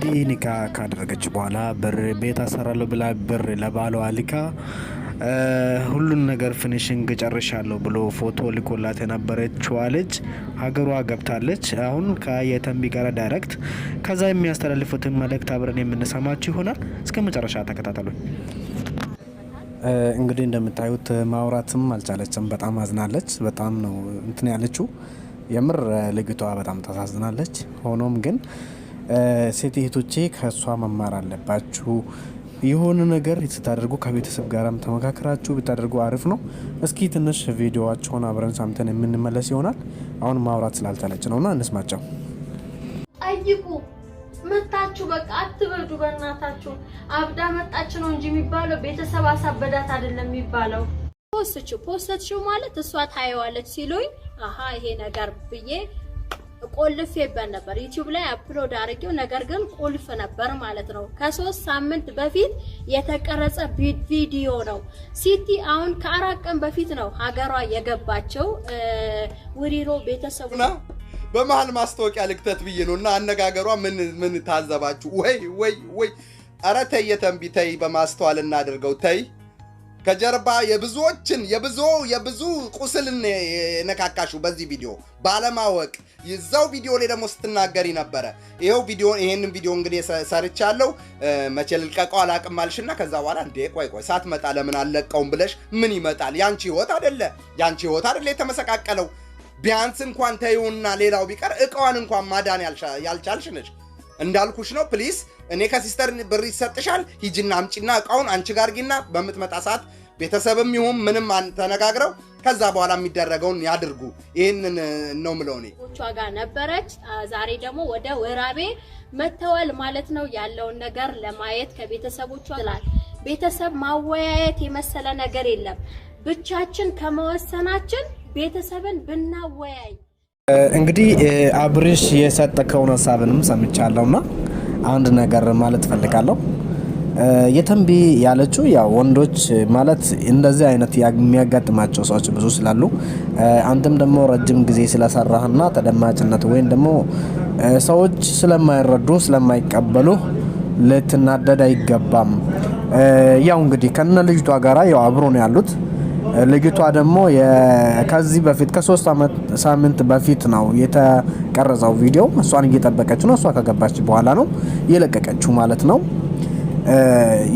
እንግዲህ ኒካ ካደረገች በኋላ ብር ቤት አሰራለሁ ብላ ብር ለባሏ ልካ ሁሉን ነገር ፊኒሽንግ ጨርሻለሁ ብሎ ፎቶ ልኮላት የነበረችዋ ልጅ ሀገሯ ገብታለች። አሁን ከየተንቢ ጋር ዳይሬክት ከዛ የሚያስተላልፉትን መልእክት አብረን የምንሰማችሁ ይሆናል። እስከ መጨረሻ ተከታተሉ። እንግዲህ እንደምታዩት ማውራትም አልቻለችም። በጣም አዝናለች። በጣም ነው እንትን ያለችው። የምር ልጅቷ በጣም ታሳዝናለች። ሆኖም ግን ሴት እህቶቼ ከሷ መማር አለባችሁ። የሆነ ነገር ስታደርጉ ከቤተሰብ ጋርም ተመካከራችሁ ብታደርጉ አሪፍ ነው። እስኪ ትንሽ ቪዲዮዋቸውን አብረን ሰምተን የምንመለስ ይሆናል። አሁን ማውራት ስላልቻለች ነውና እንስማቸው። ጠይቁ መጣችሁ፣ በቃ አትበዱ። በእናታችሁ አብዳ መጣች ነው እንጂ የሚባለው ቤተሰብ አሳበዳት አይደለም የሚባለው። ፖስትችው ማለት እሷ ታየዋለች ሲሉኝ አሃ ይሄ ነገር ብዬ ቆልፌበት ነበር። ዩቲዩብ ላይ አፕሎድ አድርጌው፣ ነገር ግን ቁልፍ ነበር ማለት ነው። ከ3 ሳምንት በፊት የተቀረጸ ቪዲዮ ነው። ሲቲ አሁን ከ4 ቀን በፊት ነው ሀገሯ የገባቸው። ውሪሮ ቤተሰቡ በመሃል ማስታወቂያ ልክተት ብዬ ነውና አነጋገሯ ምን ታዘባችሁ? ወይ ኧረ ተይ የተንቢ ተይ፣ በማስተዋል እናድርገው ተይ። ከጀርባ የብዙ ቁስልን የነካካሹ በዚህ ቪዲዮ ባለማወቅ ይዛው ቪዲዮ ላይ ደግሞ ስትናገሪ ነበረ። ይሄንን ቪዲዮ እንግዲህ ሰርቻለሁ። መቼ ልልቀቀው አላቅም አልሽና ከዛ በኋላ እንዴ ቆይ ሳትመጣ ለምን አልለቀውም ብለሽ ምን ይመጣል? ያንቺ ህይወት አይደለ የተመሰቃቀለው። ቢያንስ እንኳን ተይውና ሌላው ቢቀር እቃዋን እንኳን ማዳን ያልቻልሽ ነሽ። እንዳልኩሽ ነው። ፕሊስ እኔ ከሲስተር ብር ይሰጥሻል፣ ሂጂና አምጪና እቃውን አንቺ ጋር አድርጊና በምትመጣ ሰዓት ቤተሰብም ይሁን ምንም ተነጋግረው ከዛ በኋላ የሚደረገውን ያድርጉ። ይሄንን ነው ምለው እኔ ጋር ነበረች። ዛሬ ደግሞ ወደ ወራቤ መተዋል ማለት ነው። ያለውን ነገር ለማየት ከቤተሰቦቿ ይላል። ቤተሰብ ማወያየት የመሰለ ነገር የለም። ብቻችን ከመወሰናችን ቤተሰብን ብናወያይ። እንግዲህ አብርሽ የሰጠከውን ሀሳብንም ሰምቻለሁና አንድ ነገር ማለት ፈልጋለሁ። የተንቢ ያለችው ያው ወንዶች ማለት እንደዚህ አይነት የሚያጋጥማቸው ሰዎች ብዙ ስላሉ አንተም ደግሞ ረጅም ጊዜ ስለሰራህና ተደማጭነት ወይም ደግሞ ሰዎች ስለማይረዱ ስለማይቀበሉ ልትናደድ አይገባም። ያው እንግዲህ ከነ ልጅቷ ጋራ ያው አብሮ ነው ያሉት። ልጅቷ ደግሞ ከዚህ በፊት ከ3 ሳምንት በፊት ነው የተቀረጸው ቪዲዮ። እሷን እየጠበቀች ነው። እሷ ከገባች በኋላ ነው የለቀቀችው ማለት ነው።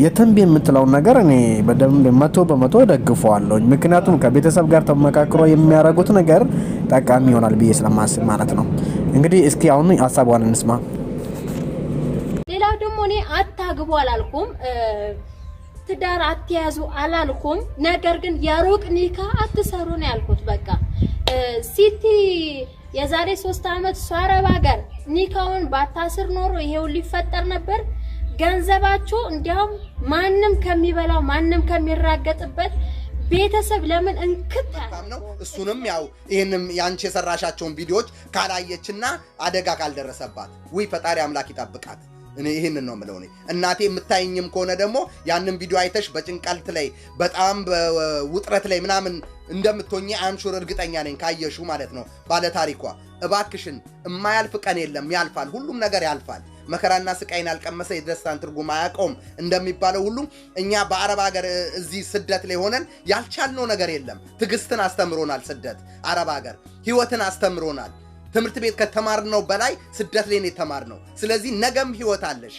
የተንቢ የምትለው ነገር እኔ በደንብ 100% ደግፈዋለሁ። ምክንያቱም ከቤተሰብ ጋር ተመካክሮ የሚያደርጉት ነገር ጠቃሚ ይሆናል ብዬ ስለማስብ ማለት ነው። እንግዲህ እስኪ አሁን ሀሳቧን እንስማ። ሌላው ደግሞ እኔ አታግቡ አላልኩም፣ ትዳር አትያዙ አላልኩም። ነገር ግን የሩቅ ኒካ አትሰሩ ነው ያልኩት። በቃ ሲቲ የዛሬ 3 አመት ሷረብ ሀገር ኒካውን ባታስር ኖሮ ይሄው ሊፈጠር ነበር። ገንዘባችሁ እንዲያውም ማንም ከሚበላው ማንም ከሚራገጥበት ቤተሰብ ለምን እንክታ ነው። እሱንም ያው ይሄንም ያንቺ የሰራሻቸውን ቪዲዮዎች ካላየችና አደጋ ካልደረሰባት ወይ ፈጣሪ አምላክ ይጠብቃት። እኔ ይሄንን ነው የምለው። እናቴ የምታይኝም ከሆነ ደግሞ ያንን ቪዲዮ አይተሽ በጭንቀት ላይ በጣም በውጥረት ላይ ምናምን እንደምትሆኚ አንሹር እርግጠኛ ነኝ ካየሹ ማለት ነው። ባለ ታሪኳ እባክሽን የማያልፍ ቀን የለም፣ ያልፋል። ሁሉም ነገር ያልፋል። መከራና ስቃይን ያልቀመሰ የደስታን ትርጉም አያውቀውም እንደሚባለው ሁሉ እኛ በአረብ ሀገር እዚህ ስደት ላይ ሆነን ያልቻልነው ነገር የለም። ትዕግስትን አስተምሮናል ስደት። አረብ ሀገር ህይወትን አስተምሮናል። ትምህርት ቤት ከተማርነው በላይ ስደት ላይ ነው የተማርነው። ስለዚህ ነገም ህይወት አለሽ።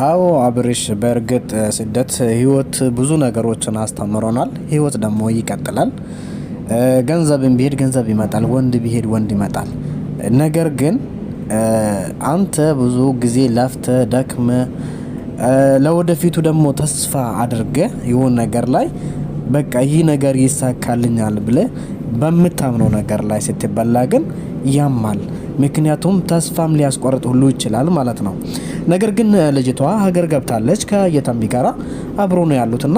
አዎ አብርሽ፣ በእርግጥ ስደት ህይወት ብዙ ነገሮችን አስተምሮናል። ህይወት ደግሞ ይቀጥላል። ገንዘብን ቢሄድ ገንዘብ ይመጣል፣ ወንድ ቢሄድ ወንድ ይመጣል። ነገር ግን አንተ ብዙ ጊዜ ለፍተ ደክመ ለወደፊቱ ደግሞ ተስፋ አድርገ ይሆን ነገር ላይ በቃ ይህ ነገር ይሳካልኛል ብለ በምታምነው ነገር ላይ ስትበላ ግን ያማል። ምክንያቱም ተስፋም ሊያስቆርጥ ሁሉ ይችላል ማለት ነው። ነገር ግን ልጅቷ ሀገር ገብታለች። ከየተንቢ ጋራ አብሮ ነው ያሉትና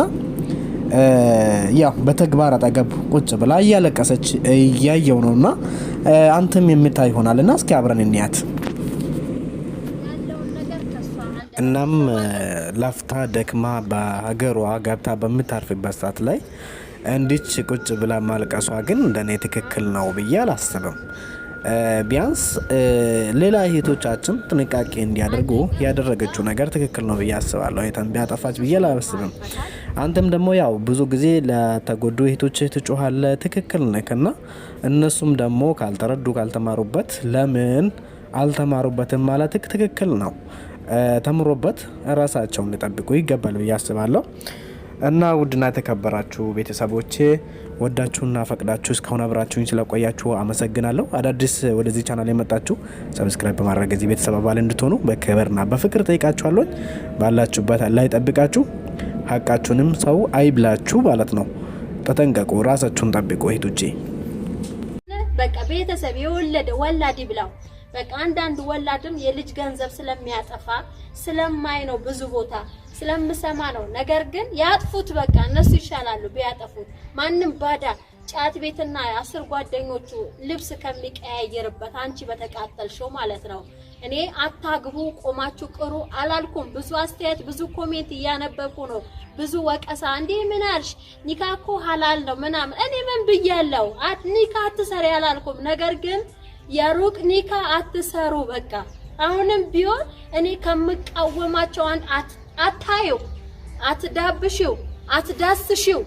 ያው በተግባር አጠገብ ቁጭ ብላ እያለቀሰች እያየው ነውና አንተም የምታይ ይሆናልና እስኪ አብረን እንያት። እናም ላፍታ ደክማ በሀገሯ ገብታ በምታርፍበት ሰዓት ላይ እንዲች ቁጭ ብላ ማልቀሷ ግን እንደኔ ትክክል ነው ብዬ አላስብም። ቢያንስ ሌላ እህቶቻችን ጥንቃቄ እንዲያደርጉ ያደረገችው ነገር ትክክል ነው ብዬ አስባለሁ። የተንቢ አጠፋች ብዬ አላስብም። አንተም ደግሞ ያው ብዙ ጊዜ ለተጎዱ እህቶች ትጮሃለህ፣ ትክክል ነህና እነሱም ደግሞ ካልተረዱ ካልተማሩበት ለምን አልተማሩበትም ማለት ትክክል ነው። ተምሮበት ራሳቸውን ሊጠብቁ ይገባል ብዬ አስባለሁ። እና ውድና የተከበራችሁ ቤተሰቦቼ ወዳችሁና ፈቅዳችሁ እስካሁን አብራችሁኝ ስለቆያችሁ አመሰግናለሁ። አዳዲስ ወደዚህ ቻናል የመጣችሁ ሰብስክራይብ በማድረግ እዚህ ቤተሰብ አባል እንድትሆኑ በክብርና በፍቅር ጠይቃችኋለሁ። ባላችሁበት አላህ ይጠብቃችሁ፣ ሀቃችሁንም ሰው አይብላችሁ ማለት ነው። ተጠንቀቁ፣ ራሳችሁን ጠብቁ እህቶቼ። በቃ ቤተሰብ የወለደ ወላድ ይብላው። በቃ አንዳንድ ወላድም የልጅ ገንዘብ ስለሚያጠፋ ስለማይ ነው ብዙ ቦታ ስለምሰማ ነው። ነገር ግን ያጥፉት፣ በቃ እነሱ ይሻላሉ ቢያጠፉት። ማንም ባዳ ጫት ቤትና 10 ጓደኞቹ ልብስ ከሚቀያየርበት አንቺ በተቃጠልሽው ማለት ነው። እኔ አታግቡ ቆማችሁ ቅሩ አላልኩም። ብዙ አስተያየት ብዙ ኮሜንት እያነበብኩ ነው። ብዙ ወቀሳ እንዴ ምን አልሽ? ኒካ እኮ ሐላል ነው ምናምን። እኔ ምን ብያለሁ? ኒካ አትሰሪ አላልኩም። ነገር ግን የሩቅ ኒካ አትሰሩ። በቃ አሁንም ቢሆን እኔ ከምቃወማቸው አታዩ፣ አትዳብሽው፣ አትዳስሽው።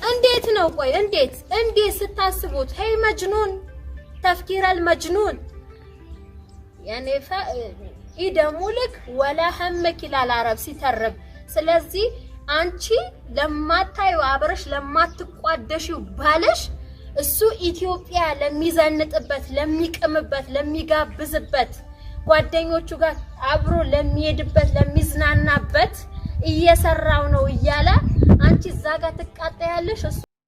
እንዴት ነው? ቆይ እንዴት ስታስቡት ሄይ መጅኑን ተፍኪራል መጅኑን ያኔ ኢደሙልክ ወላ ሐመክ ይላል አረብ ሲተርብ። ስለዚህ አንቺ ለማታዩ አብረሽ ለማትቋደሽው ባለሽ እሱ ኢትዮጵያ ለሚዘንጥበት ለሚቅምበት ለሚጋብዝበት ጓደኞቹ ጋር አብሮ ለሚሄድበት ለሚዝናናበት እየሰራው ነው እያለ አንቺ እዛ ጋር ትቃጣያለሽ።